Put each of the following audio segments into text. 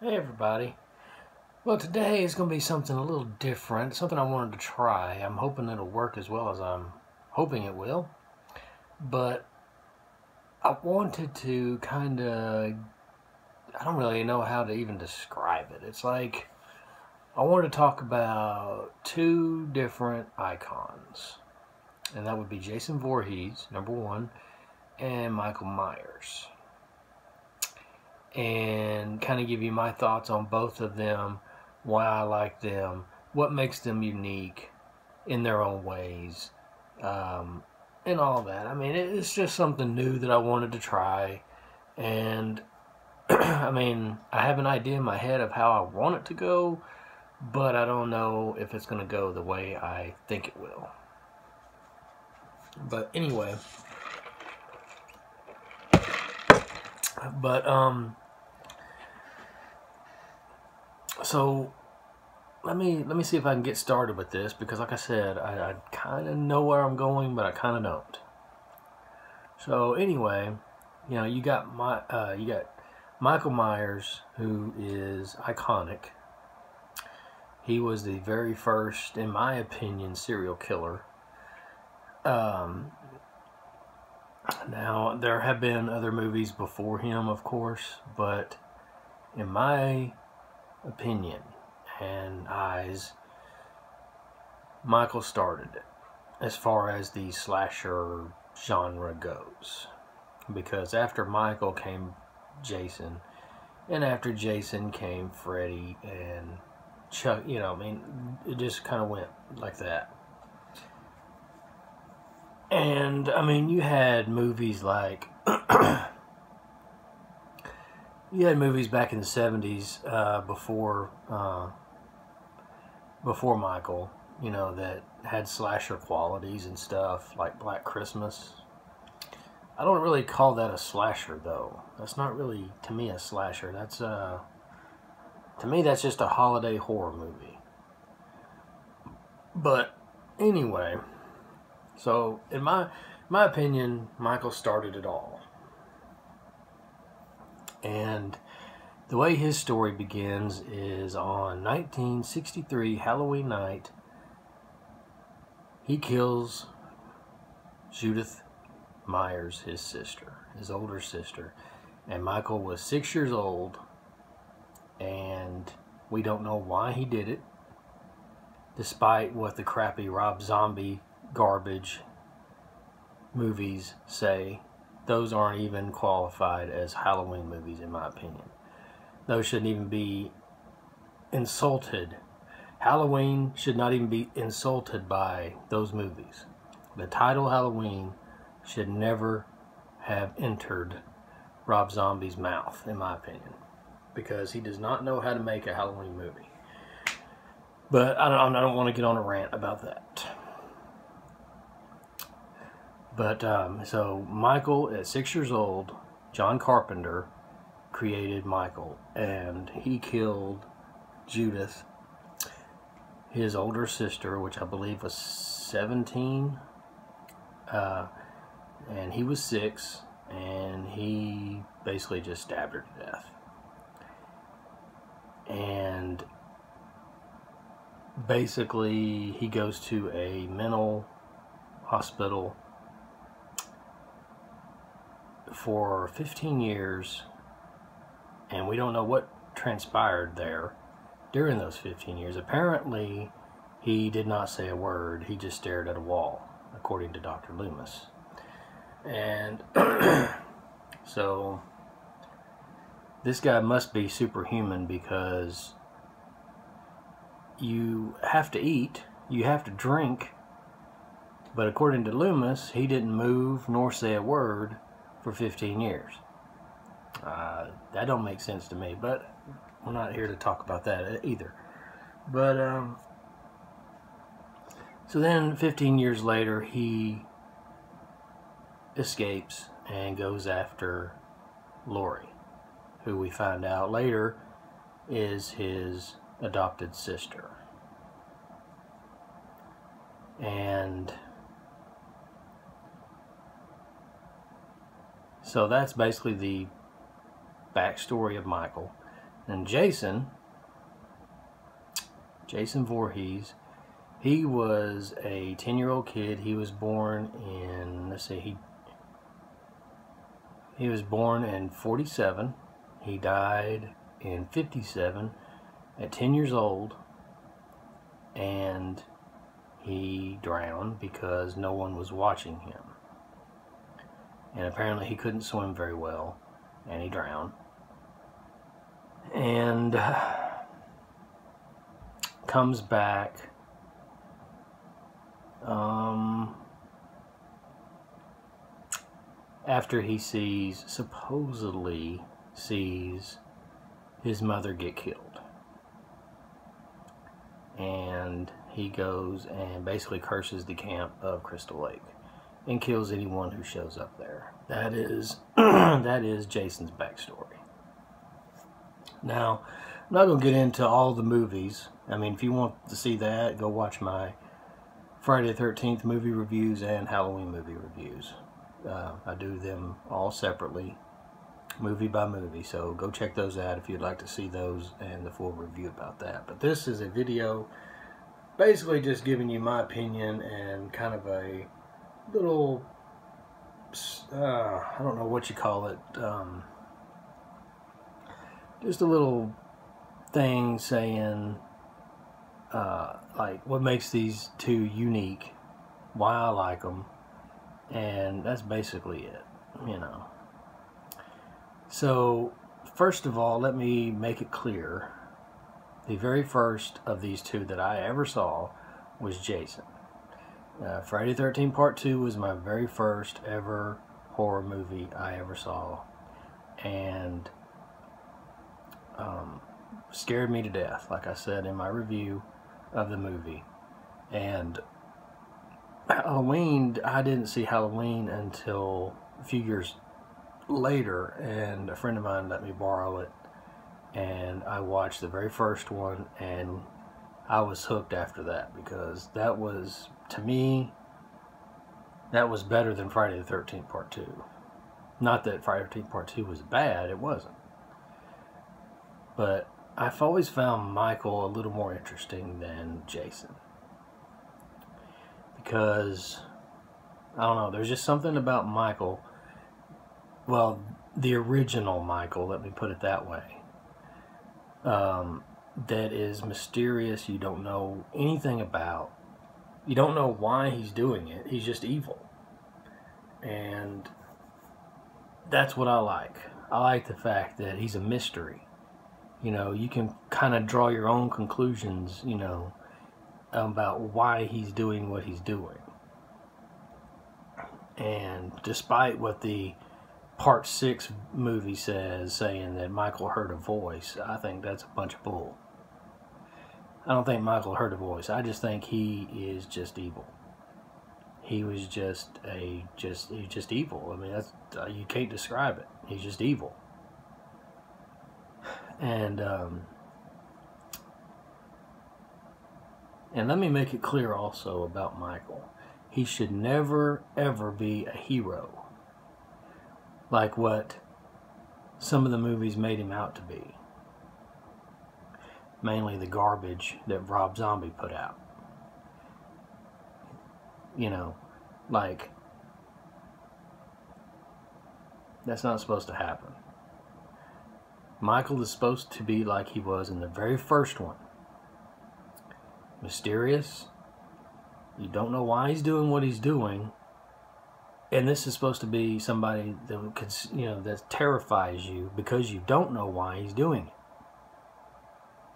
Hey everybody. Well, today is going to be something a little different, something I wanted to try. I'm hoping it'll work as well as I'm hoping it will. But I wanted to I don't really know how to even describe it. It's like I wanted to talk about two different icons. And that would be Jason Voorhees, number one, and Michael Myers. And kind of give you my thoughts on both of them, why I like them, what makes them unique in their own ways, and all that. I mean, it's just something new that I wanted to try, and I mean, I have an idea in my head of how I want it to go, but I don't know if it's going to go the way I think it will. But anyway, but so let me see if I can get started with this, because like I said, I kind of know where I'm going, but I kind of don't. So anyway, you got Michael Myers, who is iconic. He was the very first, in my opinion, serial killer. Now there have been other movies before him, of course, but in my opinion and eyes, Michael started it as far as the slasher genre goes, because after Michael came Jason, and after Jason came Freddy and Chuck. I mean, it just kind of went like that. And I mean, you had movies like you had movies back in the 70s, before Michael, that had slasher qualities and stuff, like Black Christmas. I don't really call that a slasher, though. That's not really, to me, a slasher. To me, that's just a holiday horror movie. But anyway, so in my opinion, Michael started it all. And the way his story begins is on 1963 Halloween night. He kills Judith Myers, his sister, his older sister. And Michael was 6 years old, and we don't know why he did it, despite what the crappy Rob Zombie garbage movies say. Those aren't even qualified as Halloween movies, in my opinion. Those shouldn't even be insulted. Halloween should not even be insulted by those movies. The title Halloween should never have entered Rob Zombie's mouth, in my opinion, because he does not know how to make a Halloween movie. But I don't want to get on a rant about that. But so Michael, at 6 years old, John Carpenter created Michael, and he killed Judith, his older sister, which I believe was 17, and he was 6, and he basically just stabbed her to death. And basically he goes to a mental hospital for 15 years, and we don't know what transpired there during those 15 years. Apparently he did not say a word. He just stared at a wall, according to Dr. Loomis. And so this guy must be superhuman, because you have to eat, you have to drink, but according to Loomis, he didn't move nor say a word for 15 years. That don't make sense to me, but we're not here to talk about that either. But so then 15 years later, he escapes and goes after Lori, who we find out later is his adopted sister. And so that's basically the backstory of Michael. And Jason Voorhees, he was a 10-year-old kid. He was born in, let's see, he was born in 47. He died in 57 at 10 years old, and he drowned because no one was watching him. And apparently he couldn't swim very well, and he drowned. And comes back after he supposedly sees his mother get killed. And he goes and basically curses the camp of Crystal Lake and kills anyone who shows up there. That is that is Jason's backstory. Now, I'm not going to get into all the movies. I mean, if you want to see that, go watch my Friday the 13th movie reviews and Halloween movie reviews. I do them all separately, movie by movie, so go check those out if you'd like to see those and the full review about that. But this is a video basically just giving you my opinion and kind of a little, I don't know what you call it, just a little thing saying like what makes these two unique, why I like them, and that's basically it, you know. So first of all, let me make it clear, the very first of these two that I ever saw was Jason. Friday the 13th Part 2 was my very first ever horror movie I ever saw, and scared me to death, like I said in my review of the movie. And Halloween, I didn't see Halloween until a few years later, and a friend of mine let me borrow it, and I watched the very first one, and I was hooked after that, because that was, to me, that was better than Friday the 13th Part 2. Not that Friday the 13th Part 2 was bad, it wasn't. But I've always found Michael a little more interesting than Jason. Because, I don't know, there's just something about Michael, well, the original Michael, let me put it that way, that is mysterious. You don't know anything about. You don't know why he's doing it. He's just evil. And that's what I like. I like the fact that he's a mystery. You know, you can kind of draw your own conclusions, you know, about why he's doing what he's doing. And despite what the Part 6 movie says, saying that Michael heard a voice, I think that's a bunch of bull. I don't think Michael heard a voice. I just think he is just evil. He was just evil. I mean, that's you can't describe it. He's just evil. And let me make it clear also about Michael. He should never, ever be a hero, like what some of the movies made him out to be. Mainly the garbage that Rob Zombie put out. You know, like, that's not supposed to happen. Michael is supposed to be like he was in the very first one. Mysterious. You don't know why he's doing what he's doing. And this is supposed to be somebody that could, you know, that terrifies you because you don't know why he's doing it.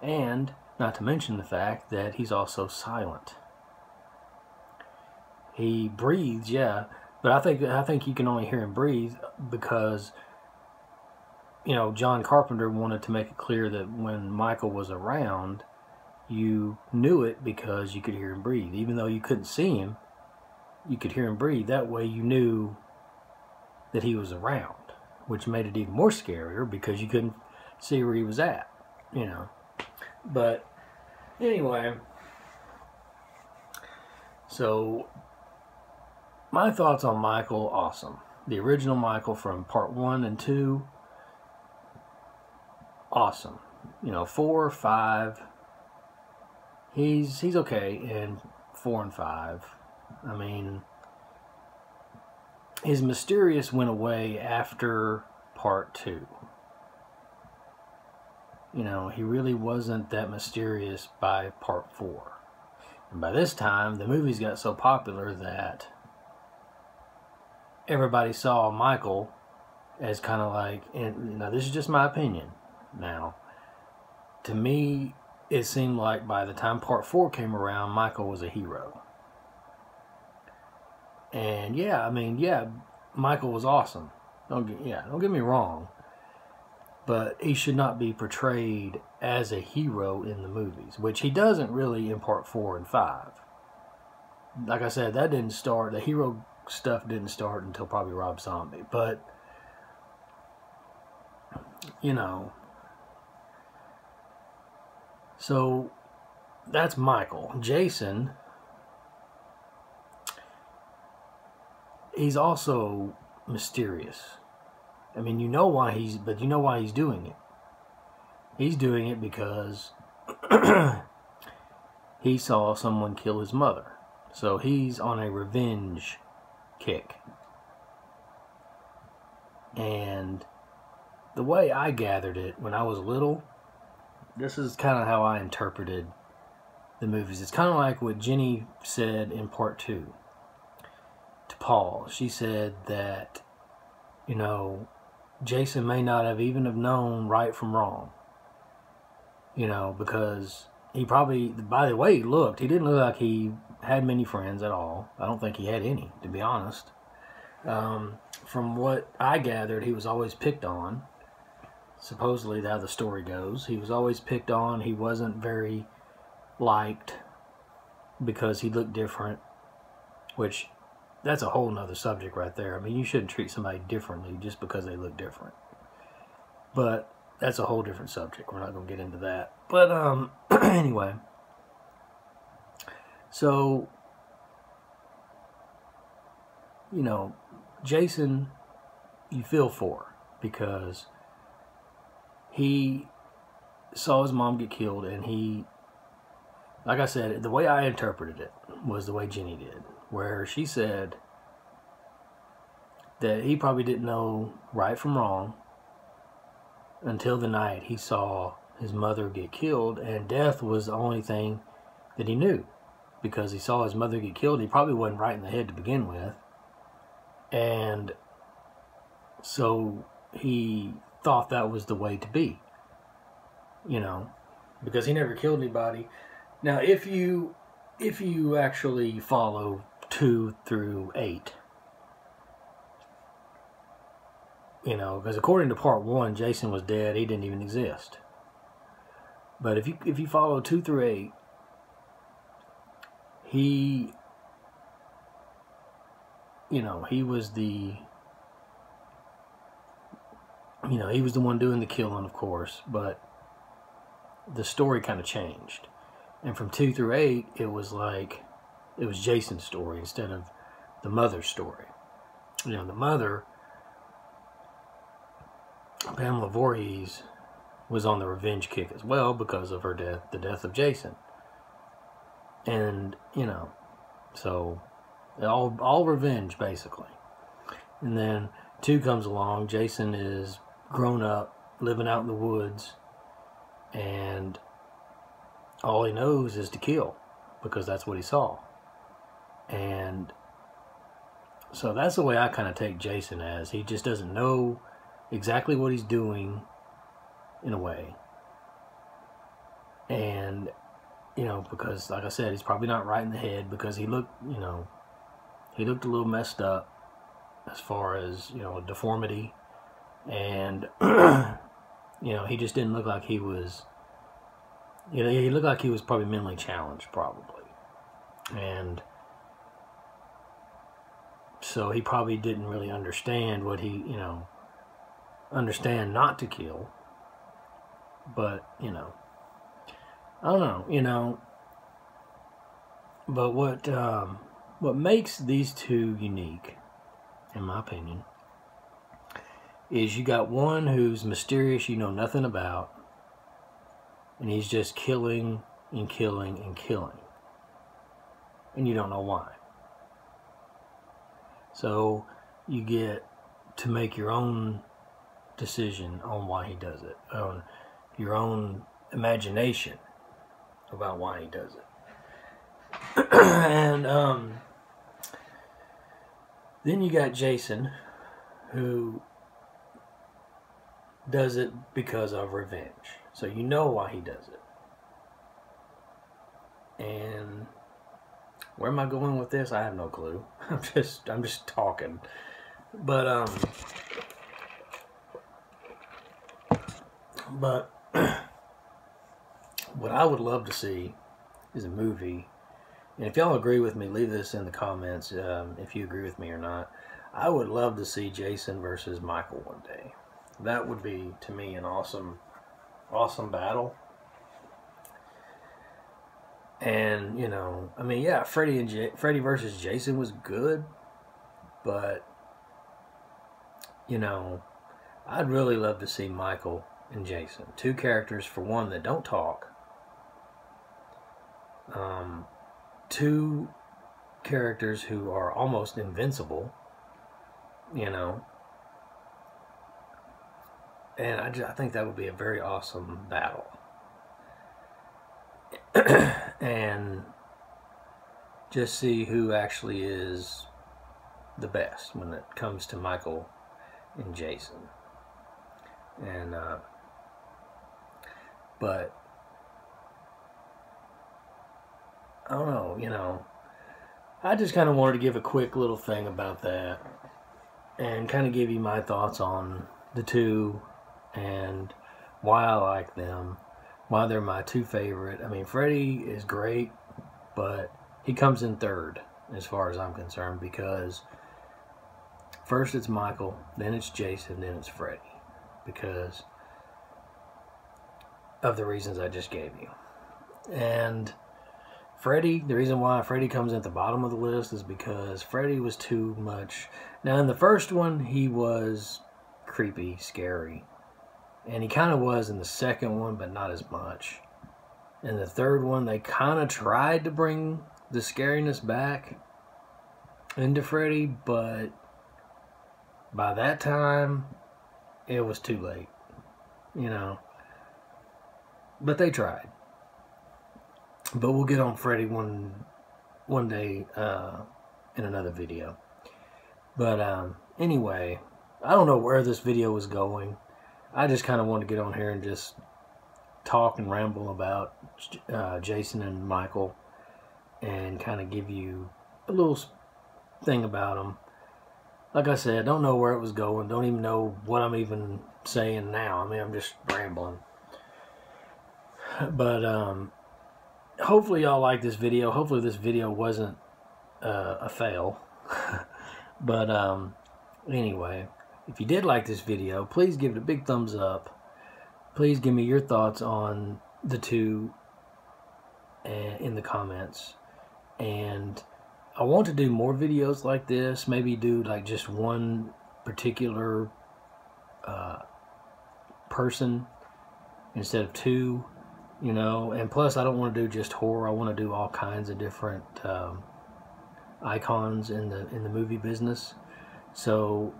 And not to mention the fact that he's also silent. He breathes, yeah, but I think you can only hear him breathe because, you know, John Carpenter wanted to make it clear that when Michael was around, you knew it because you could hear him breathe. Even though you couldn't see him, you could hear him breathe. That way you knew that he was around, which made it even more scarier because you couldn't see where he was at, you know. But anyway, so my thoughts on Michael, awesome. The original Michael from Part 1 and 2, awesome. 4 or 5, he's okay in 4 and 5. I mean, his mysterious went away after part 2. He really wasn't that mysterious by part 4. And by this time, the movies got so popular that everybody saw Michael as kind of like, and now this is just my opinion now, to me, it seemed like by the time part 4 came around, Michael was a hero. And yeah, Michael was awesome. Don't get me wrong. But he should not be portrayed as a hero in the movies, which he doesn't really in part 4 and 5. Like I said, that didn't start, the hero stuff didn't start until probably Rob Zombie. But, so that's Michael. Jason, he's also mysterious. I mean, you know why he's doing it. He's doing it because he saw someone kill his mother. So he's on a revenge kick. And the way I gathered it when I was little, this is kind of how I interpreted the movies. It's kind of like what Jenny said in part 2 to Paul. She said that, Jason may not have even have known right from wrong. Because he probably, by the way he looked, he didn't look like he had many friends at all. I don't think he had any, to be honest. From what I gathered, he was always picked on. Supposedly, how the story goes. He was always picked on. He wasn't very liked because he looked different, which that's a whole nother subject right there. I mean, you shouldn't treat somebody differently just because they look different. But that's a whole different subject. We're not going to get into that. But anyway, so Jason, you feel for, because he saw his mom get killed, and he, like I said, the way I interpreted it was the way Jenny did, where she said that he probably didn't know right from wrong until the night he saw his mother get killed, and death was the only thing that he knew, because he saw his mother get killed. He probably wasn't right in the head to begin with, and so he thought that was the way to be, because he never killed anybody. Now, if you actually follow 2 through 8, because according to part 1, Jason was dead. He didn't even exist. But if you follow 2 through 8, he was the he was the one doing the killing, of course, but the story kind of changed. And from 2 through 8, it was Jason's story instead of the mother's story. The mother, Pamela Voorhees, was on the revenge kick as well because of her death, the death of Jason. And, so all revenge, basically. And then 2 comes along. Jason is grown up, living out in the woods, and all he knows is to kill, because that's what he saw. And so that's the way I kind of take Jason as. He just doesn't know exactly what he's doing, in a way. And, because, like I said, he's probably not right in the head, because he looked, he looked a little messed up as far as, deformity. And, he just didn't look like he was, he looked like he was probably mentally challenged, probably. And so he probably didn't really understand what he, understand not to kill. But, I don't know, but what makes these 2 unique, in my opinion, is you got one who's mysterious, you know nothing about, and he's just killing and killing and killing, and you don't know why. So you get to make your own decision on why he does it, on your own imagination about why he does it. And then you got Jason, who does it because of revenge. So you know why he does it. And where am I going with this? I have no clue. I'm just talking. But what I would love to see is a movie. And if y'all agree with me, leave this in the comments if you agree with me or not. I would love to see Jason versus Michael one day. That would be, to me, an awesome battle. And, you know, I mean, yeah, Freddy versus Jason was good, but, you know, I'd really love to see Michael and Jason. Two characters, for one, that don't talk. Two characters who are almost invincible, you know. And I think that would be a very awesome battle. And just see who actually is the best when it comes to Michael and Jason. And but I don't know, you know, I just kind of wanted to give a quick little thing about that and kind of give you my thoughts on the two and why I like them, why they're my two favorite. I mean, Freddy is great, but he comes in third as far as I'm concerned, because first it's Michael, then it's Jason, then it's Freddy, because of the reasons I just gave you. And Freddy, the reason why Freddy comes at the bottom of the list is because Freddy was too much. Now, in the first one, he was creepy, scary. And he kind of was in the second one, but not as much. In the third one, they kind of tried to bring the scariness back into Freddy, but by that time, it was too late. You know. But they tried. But we'll get on Freddy one day in another video. But anyway, I don't know where this video was going. I just kind of want to get on here and just talk and ramble about Jason and Michael, and kind of give you a little thing about them. Like I said, don't know where it was going. Don't even know what I'm even saying now. I mean, I'm just rambling. But hopefully y'all like this video. Hopefully this video wasn't a fail. But anyway, if you did like this video, please give it a big thumbs up. Please give me your thoughts on the two in the comments. And I want to do more videos like this. Maybe do like just one particular person instead of two. You know, and plus I don't want to do just horror. I want to do all kinds of different icons in the movie business. So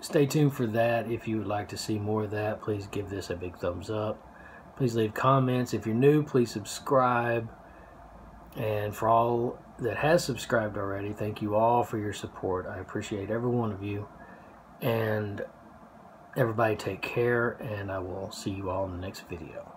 stay tuned for that. If you would like to see more of that, please give this a big thumbs up. Please leave comments. If you're new, please subscribe. And for all that has subscribed already, thank you all for your support. I appreciate every one of you. And everybody take care, and I will see you all in the next video.